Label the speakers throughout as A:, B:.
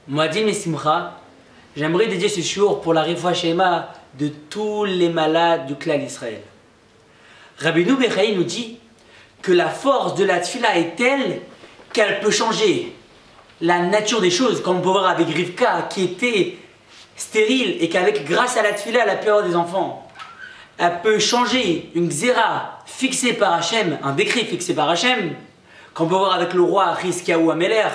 A: Moadim et Simcha, j'aimerais dédier ce shiur pour la Refoua Shema de tous les malades du clan d'Israël. Rabbeinu Bechaï nous dit que la force de la tfila est telle qu'elle peut changer la nature des choses, comme on peut voir avec Rivka qui était stérile et qu'avec grâce à la tfila elle a pu avoir des enfants. Elle peut changer une xéra fixée par Hachem, un décret fixé par Hachem, comme on peut voir avec le roi Hiskiaou Améler,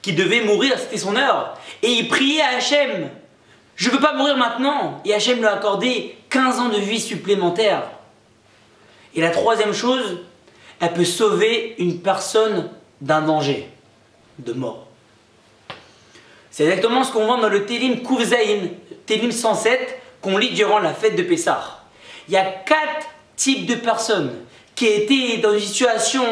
A: qui devait mourir, c'était son heure, et il priait à Hachem, je ne veux pas mourir maintenant, et Hachem lui a accordé 15 ans de vie supplémentaire. Et la troisième chose, elle peut sauver une personne d'un danger, de mort. C'est exactement ce qu'on voit dans le Télim Kouvzaïn, Télim 107, qu'on lit durant la fête de Pessah. Il y a 4 types de personnes qui étaient dans une situation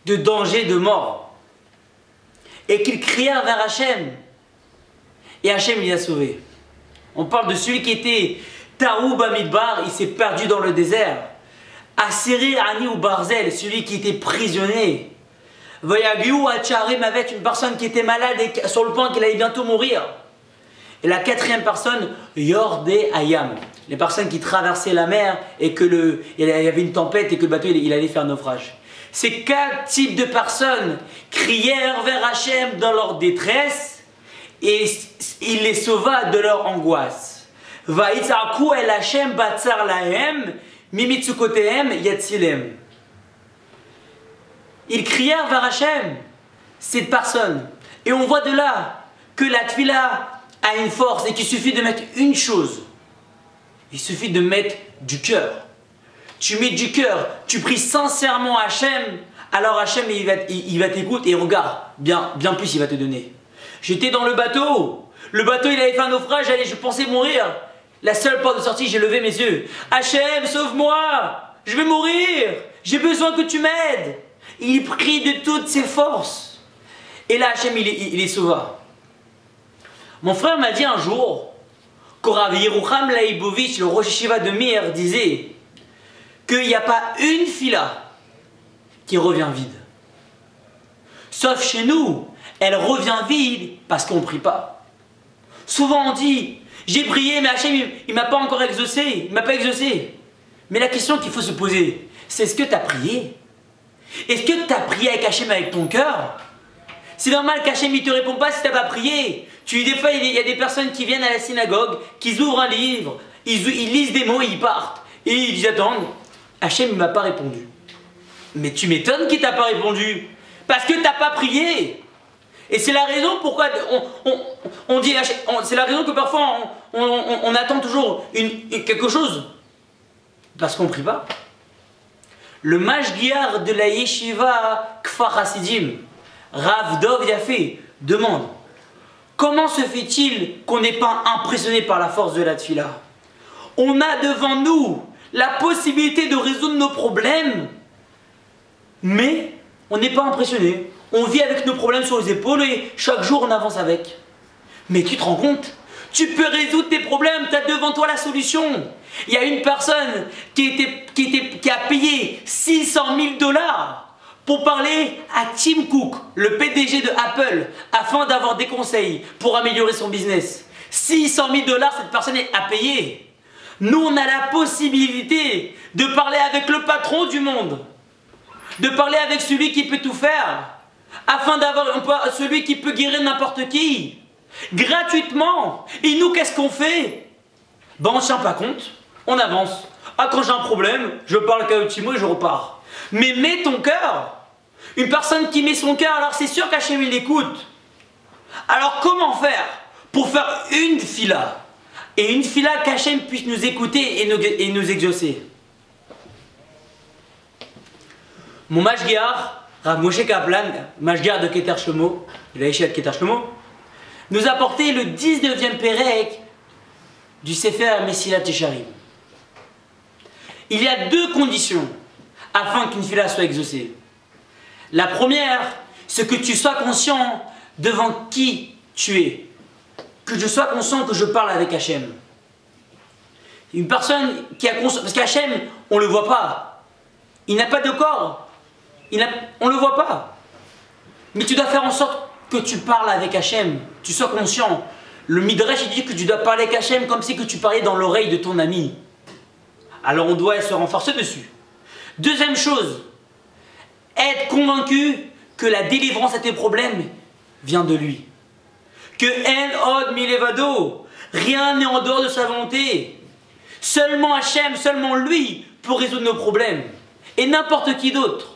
A: de danger, de mort, et qu'ils crièrent vers Hachem, et Hachem les a sauvés. On parle de celui qui était Taoub Amidbar, il s'est perdu dans le désert. Asiri Ani ou Barzel, celui qui était prisonnier. Vayagiou Hacharim, avec une personne qui était malade et sur le point qu'il allait bientôt mourir. Et la quatrième personne, Yordé Ayam, les personnes qui traversaient la mer et qu'il y avait une tempête et que le bateau il allait faire naufrage. Ces 4 types de personnes crièrent vers Hachem dans leur détresse et il les sauva de leur angoisse. Vaïtzaku el Hachem batzar lahem mimitsukotehem yatzilem. Ils crièrent vers Hachem, cette personne. Et on voit de là que la tfila a une force et qu'il suffit de mettre une chose. Il suffit de mettre du cœur. Tu mets du cœur, tu pries sincèrement Hachem, alors Hachem il va t'écouter et regarde, bien plus il va te donner. J'étais dans le bateau il avait fait un naufrage, je pensais mourir. La seule porte de sortie, j'ai levé mes yeux. Hachem, sauve-moi, je vais mourir, j'ai besoin que tu m'aides. Il prie de toutes ses forces. Et là Hachem il les sauva. Mon frère m'a dit un jour qu'Rav Yerucham Laïbovitch, le Rosh Yeshiva de Mir, disait qu'il n'y a pas une fila qui revient vide. Sauf chez nous, elle revient vide parce qu'on ne prie pas. Souvent on dit, j'ai prié mais Hachem il ne m'a pas encore exaucé, il m'a pas exaucé. Mais la question qu'il faut se poser, c'est est-ce que tu as prié? Est-ce que tu as prié avec Hachem avec ton cœur? C'est normal qu'Hachem ne te répond pas si tu n'as pas prié. Des fois il y a des personnes qui viennent à la synagogue, qui ouvrent un livre, ils lisent des mots et ils partent. Et ils disent attendent. Hachem ne m'a pas répondu. Mais tu m'étonnes qu'il ne t'a pas répondu. Parce que tu n'as pas prié. Et c'est la raison pourquoi on dit... C'est la raison que parfois on attend toujours quelque chose. Parce qu'on ne prie pas. Le mashgiach de la yeshiva Kfar Hasidim, Rav Dov Yafé, demande comment se fait-il qu'on n'est pas impressionné par la force de la tfila? On a devant nous la possibilité de résoudre nos problèmes, mais on n'est pas impressionné. On vit avec nos problèmes sur les épaules et chaque jour on avance avec. Mais tu te rends compte? Tu peux résoudre tes problèmes, tu as devant toi la solution. Il y a une personne qui a payé 600 000 $ pour parler à Tim Cook, le PDG de Apple, afin d'avoir des conseils pour améliorer son business. 600 000 $, cette personne a payé. Nous, on a la possibilité de parler avec le patron du monde, de parler avec celui qui peut tout faire, afin d'avoir celui qui peut guérir n'importe qui, gratuitement. Et nous, qu'est-ce qu'on fait? Ben, on ne tient pas compte, on avance. Ah, quand j'ai un problème, je parle qu'à Utimo et je repars. Mais mets ton cœur. Une personne qui met son cœur, alors c'est sûr qu'Hachem il écoute. Alors comment faire pour faire une fila? Et une fila qu'Hachem puisse nous écouter et nous exaucer. Mon mashgiach, Rav Moshe Kaplan, mashgiach de Keter Shlomo, de la Yeshiva de Keter Shlomo, nous a apporté le 19e Pérec du Sefer Mesilat Yesharim. Il y a 2 conditions afin qu'une fila soit exaucée. La première, c'est que tu sois conscient devant qui tu es. Que je sois conscient que je parle avec Hachem. Une personne qui a conscience... Parce qu'Hachem, on ne le voit pas. Il n'a pas de corps. On ne le voit pas. Mais tu dois faire en sorte que tu parles avec Hachem, tu sois conscient. Le Midrash il dit que tu dois parler avec Hachem comme si que tu parlais dans l'oreille de ton ami. Alors on doit se renforcer dessus. Deuxième chose, être convaincu que la délivrance à tes problèmes vient de lui. Que En Od Milevado, rien n'est en dehors de sa volonté. Seulement Hachem, seulement lui peut résoudre nos problèmes. Et n'importe qui d'autre.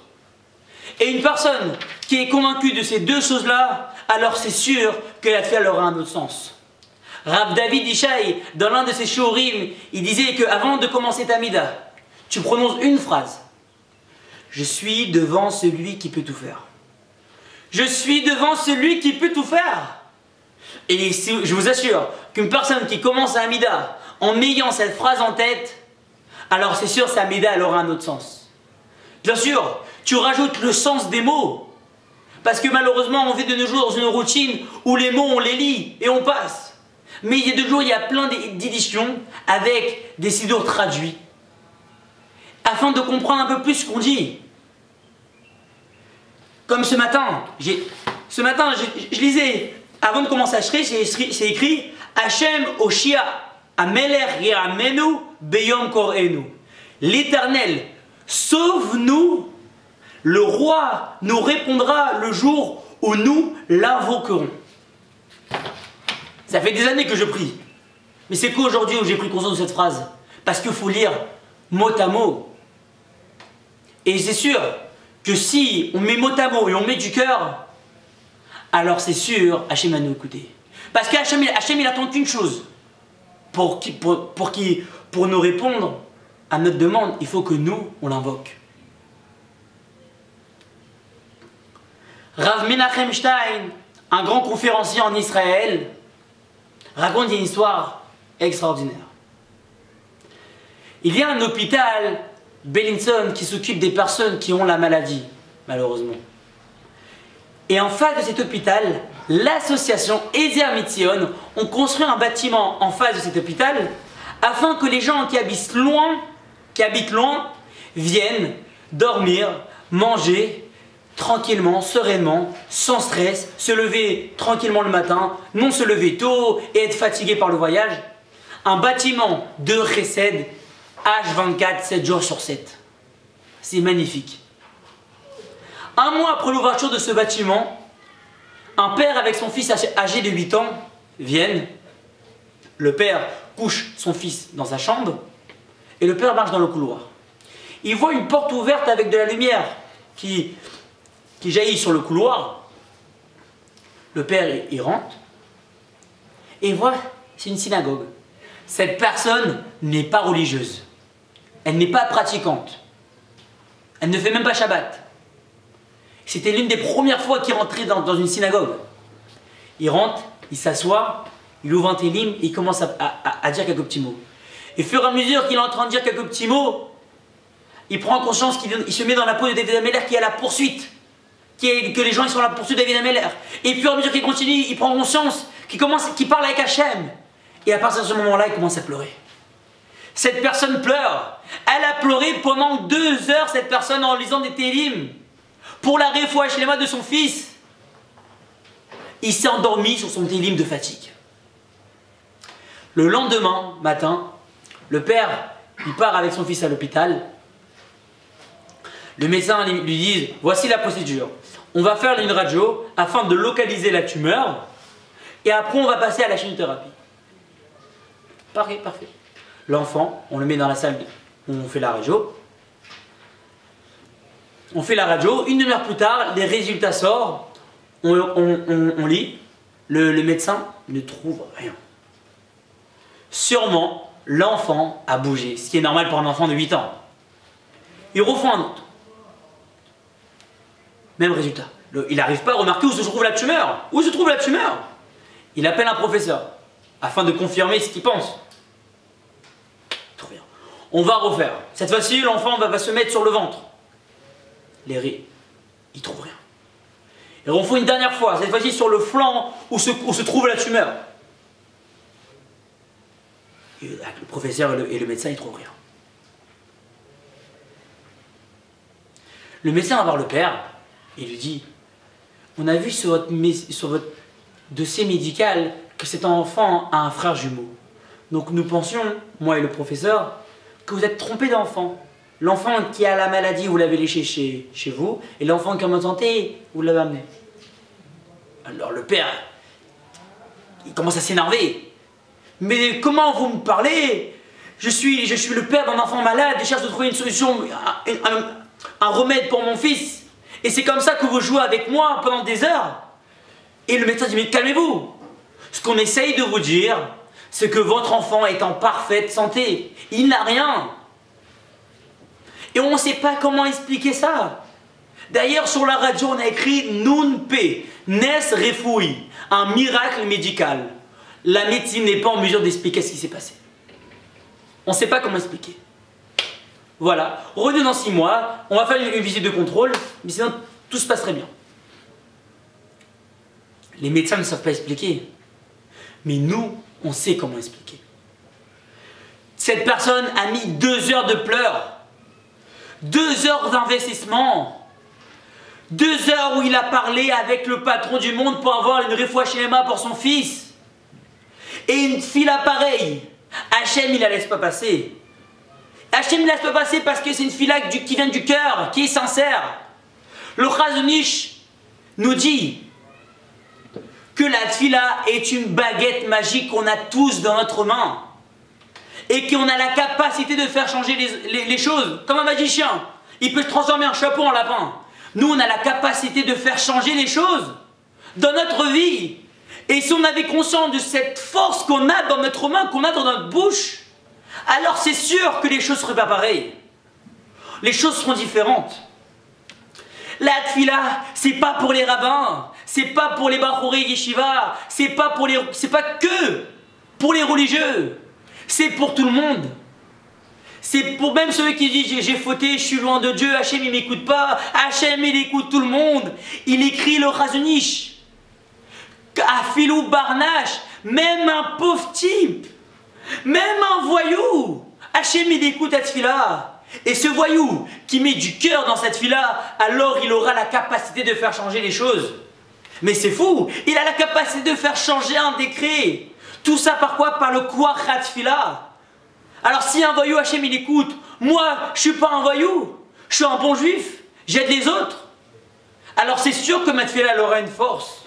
A: Et une personne qui est convaincue de ces deux choses-là, alors c'est sûr que la tefila aura un autre sens. Rav David Ishaï, dans l'un de ses shiurim, il disait qu'avant de commencer ta mida, tu prononces une phrase. Je suis devant celui qui peut tout faire. Je suis devant celui qui peut tout faire. Et je vous assure qu'une personne qui commence à Amida en ayant cette phrase en tête, alors c'est sûr sa Amida elle aura un autre sens. Bien sûr, tu rajoutes le sens des mots. Parce que malheureusement on vit de nos jours dans une routine où les mots on les lit et on passe. Mais il y a de jours il y a plein d'éditions avec des sidours traduits. Afin de comprendre un peu plus ce qu'on dit. Comme ce matin, je lisais, avant de commencer à chercher, j'ai écrit Hachem Oshia Amelech Yeramenu Beyom Korenu. L'Éternel, sauve-nous, le roi nous répondra le jour où nous l'invoquerons. Ça fait des années que je prie. Mais c'est qu'aujourd'hui où j'ai pris conscience de cette phrase. Parce qu'il faut lire mot à mot. Et c'est sûr que si on met mot à mot et on met du cœur, alors c'est sûr, Hachem va nous écouter. Parce qu'Hachem il attend qu'une chose. Pour nous répondre à notre demande, il faut que nous, on l'invoque. Rav Menachem Stein, un grand conférencier en Israël, raconte une histoire extraordinaire. Il y a un hôpital, Bellinson, qui s'occupe des personnes qui ont la maladie, malheureusement. Et en face de cet hôpital, l'association Ezer Mitzion ont construit un bâtiment en face de cet hôpital afin que les gens qui habitent loin viennent dormir, manger tranquillement, sereinement, sans stress, se lever tranquillement le matin, non se lever tôt et être fatigué par le voyage. Un bâtiment de Chesed, H24, 7 jours sur 7. C'est magnifique. Un mois après l'ouverture de ce bâtiment, un père avec son fils âgé de 8 ans viennent. Le père couche son fils dans sa chambre et le père marche dans le couloir. Il voit une porte ouverte avec de la lumière qui jaillit sur le couloir. Le père il rentre et il voit c'est une synagogue. Cette personne n'est pas religieuse. Elle n'est pas pratiquante. Elle ne fait même pas Shabbat. C'était l'une des premières fois qu'il rentrait dans une synagogue. Il rentre, il s'assoit, il ouvre un télim et il commence à dire quelques petits mots. Et au fur et à mesure qu'il est en train de dire quelques petits mots, il prend conscience qu'il se met dans la peau de David Ameller qui est à la poursuite. Que les gens ils sont à la poursuite de David Ameller. Et puis au fur et à mesure qu'il continue, il prend conscience qu'il parle avec Hachem. Et à partir de ce moment-là, il commence à pleurer. Cette personne pleure. Elle a pleuré pendant 2 heures, cette personne, en lisant des télim. Pour la réfoua shlema de son fils. Il s'est endormi sur son télim de fatigue. Le lendemain matin, le père, il part avec son fils à l'hôpital. Le médecin lui dit, voici la procédure. On va faire une radio afin de localiser la tumeur. Et après, on va passer à la chimiothérapie. Parfait, parfait. L'enfant, on le met dans la salle où on fait la radio. On fait la radio, 1 demi-heure plus tard, les résultats sortent, on lit, le médecin ne trouve rien. Sûrement, l'enfant a bougé, ce qui est normal pour un enfant de 8 ans. Il refont un autre. Même résultat. Il n'arrive pas à remarquer où se trouve la tumeur. Où se trouve la tumeur? Il appelle un professeur, afin de confirmer ce qu'il pense. Il trouve rien. On va refaire. Cette fois-ci, l'enfant va se mettre sur le ventre. Il trouve rien. Et on fait une dernière fois, cette fois-ci sur le flanc où se trouve la tumeur. Et le professeur et le médecin, ils trouvent rien. Le médecin va voir le père et lui dit, on a vu sur votre dossier médical que cet enfant a un frère jumeau. Donc nous pensions, moi et le professeur, que vous êtes trompé d'enfant. L'enfant qui a la maladie, vous l'avez laissé chez vous, et l'enfant qui est en bonne santé, vous l'avez amené. Alors le père, il commence à s'énerver. Mais comment vous me parlez? je suis le père d'un enfant malade, je cherche de trouver une solution, un remède pour mon fils. Et c'est comme ça que vous jouez avec moi pendant des heures. Et le médecin dit, mais calmez-vous. Ce qu'on essaye de vous dire, c'est que votre enfant est en parfaite santé. Il n'a rien. Et on ne sait pas comment expliquer ça. D'ailleurs, sur la radio, on a écrit Nunpe, Nes Refoui, un miracle médical. La médecine n'est pas en mesure d'expliquer ce qui s'est passé. On ne sait pas comment expliquer. Voilà, revenez dans 6 mois, on va faire une visite de contrôle, mais sinon tout se passe très bien. Les médecins ne savent pas expliquer, mais nous, on sait comment expliquer. Cette personne a mis 2 heures de pleurs, 2 heures d'investissement, 2 heures où il a parlé avec le patron du monde pour avoir une refoua shelema pour son fils. Et une fille pareille, Hachem il la laisse pas passer. Hachem ne laisse pas passer parce que c'est une fille qui vient du cœur, qui est sincère. Le Chazonish nous dit que la tfila est une baguette magique qu'on a tous dans notre main et qu'on a la capacité de faire changer les choses. Comme un magicien, il peut transformer un chapeau en lapin. Nous, on a la capacité de faire changer les choses dans notre vie. Et si on avait conscience de cette force qu'on a dans notre main, qu'on a dans notre bouche, alors c'est sûr que les choses ne seraient pas pareilles. Les choses seront différentes. La tfila, c'est pas pour les rabbins, c'est pas pour les bachouri yeshiva, c'est pas que pour les religieux, c'est pour tout le monde. C'est pour même ceux qui disent j'ai fauté, je suis loin de Dieu, Hachem il m'écoute pas, Hachem il écoute tout le monde. Il écrit le Chazonish. Afilou Barnache, même un pauvre type, même un voyou, Hachem il écoute cette fille-là. Et ce voyou qui met du cœur dans cette fille-là, alors il aura la capacité de faire changer les choses. Mais c'est fou, il a la capacité de faire changer un décret. Tout ça par quoi? Par le Kouachat Fila. Alors si un voyou Hachem il écoute, moi je suis pas un voyou, je suis un bon juif, j'aide les autres. Alors c'est sûr que ma tfila elle aura une force.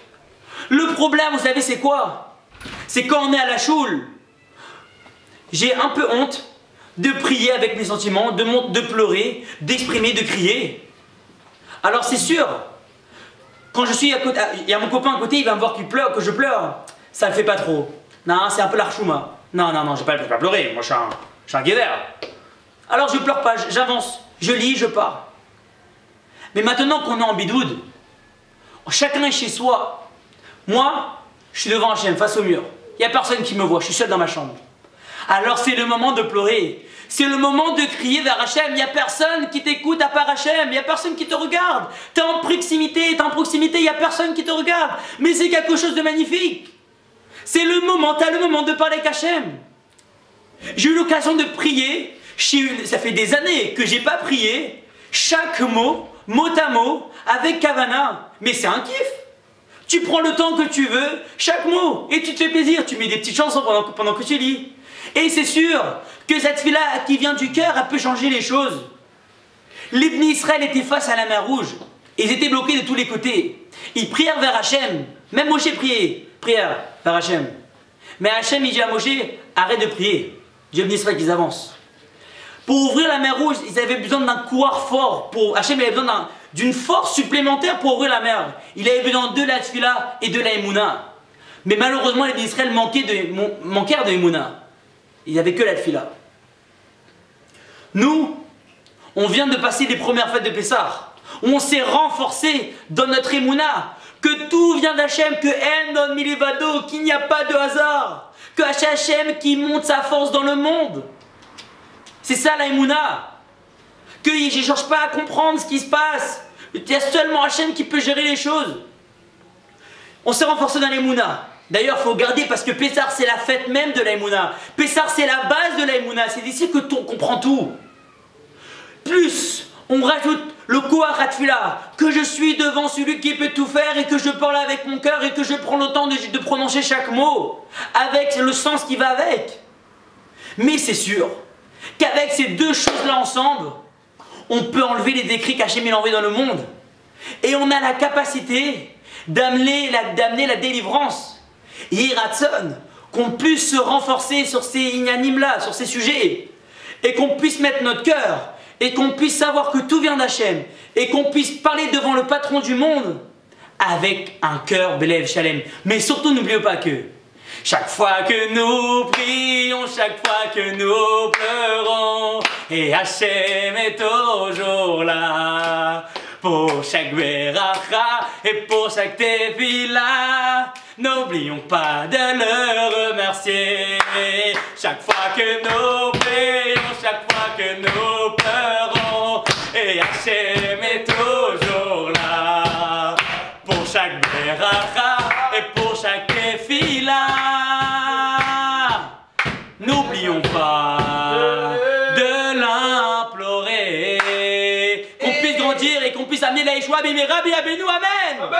A: Le problème, vous savez, c'est quoi? C'est quand on est à la choule. J'ai un peu honte de prier avec mes sentiments, de pleurer, d'exprimer, de crier. Alors c'est sûr, quand je suis à côté, il y a mon copain à côté, il va me voir que je pleure. Ça le fait pas trop. Non, c'est un peu l'archouma. Non, je vais pas pleurer, moi je suis un guévert. Alors je pleure pas, j'avance, je lis, je pars. Mais maintenant qu'on est en bidoud, chacun est chez soi. Moi, je suis devant Hachem, face au mur. Il n'y a personne qui me voit, je suis seul dans ma chambre. Alors c'est le moment de pleurer. C'est le moment de crier vers Hachem. Il n'y a personne qui t'écoute à part Hachem. Il n'y a personne qui te regarde. Tu es en proximité, il n'y a personne qui te regarde. Mais c'est quelque chose de magnifique. C'est le moment, tu as le moment de parler avec Hachem. J'ai eu l'occasion de prier. Ça fait des années que je n'ai pas prié. Chaque mot, mot à mot, avec Kavana. Mais c'est un kiff. Tu prends le temps que tu veux, chaque mot, et tu te fais plaisir. Tu mets des petites chansons pendant que tu lis. Et c'est sûr que cette fille-là qui vient du cœur, elle peut changer les choses. Les Bnei Israël étaient face à la mer Rouge. Ils étaient bloqués de tous les côtés. Ils prièrent vers Hachem. Même Moshe priait vers Hachem. Mais Hachem, il dit à Moshe, arrête de prier. Dieu Bnei Israël qu'ils avancent. Pour ouvrir la mer Rouge, ils avaient besoin d'un couloir fort. Hachem avait besoin d'une force supplémentaire pour ouvrir la mer. Il avait besoin de la tfila et de la émouna. Mais malheureusement, les Israël manquèrent de émouna. Il n'y avait que la tfila. Nous, on vient de passer les premières fêtes de Pessah. On s'est renforcé dans notre émouna. Que tout vient d'Hachem, que En Don Milevado, qu'il n'y a pas de hasard. Que Hachem qui monte sa force dans le monde. C'est ça la émouna. Que je ne cherche pas à comprendre ce qui se passe. Il y a seulement Hachem qui peut gérer les choses. On s'est renforcé dans l'émouna. D'ailleurs, il faut garder parce que Pessah, c'est la fête même de la émouna. Pessah, c'est la base de la émouna. C'est d'ici que on comprend tout. Plus on rajoute le Koach Tfila, que je suis devant celui qui peut tout faire et que je parle avec mon cœur et que je prends le temps de prononcer chaque mot, avec le sens qui va avec. Mais c'est sûr qu'avec ces deux choses-là ensemble, on peut enlever les décrets qu'Hachem il a envoyés dans le monde. Et on a la capacité d'amener la délivrance. Yiratson, qu'on puisse se renforcer sur ces inanimes-là, sur ces sujets. Et qu'on puisse mettre notre cœur. Et qu'on puisse savoir que tout vient d'Hachem. Et qu'on puisse parler devant le patron du monde avec un cœur Belev Shalem. Mais surtout, n'oubliez pas que chaque fois que nous prions, chaque fois que nous pleurons, et Hachem est toujours là. Pour chaque beracha et pour chaque tefila, n'oublions pas de le remercier. Chaque fois que nous prions, chaque fois que nous pleurons, et Hachem est toujours là. Pour chaque beracha et pour chaque tefila, n'oublions pas de l'implorer. Qu'on puisse grandir et qu'on puisse amener la Yeshua, Bimera, Biabenu, Amen.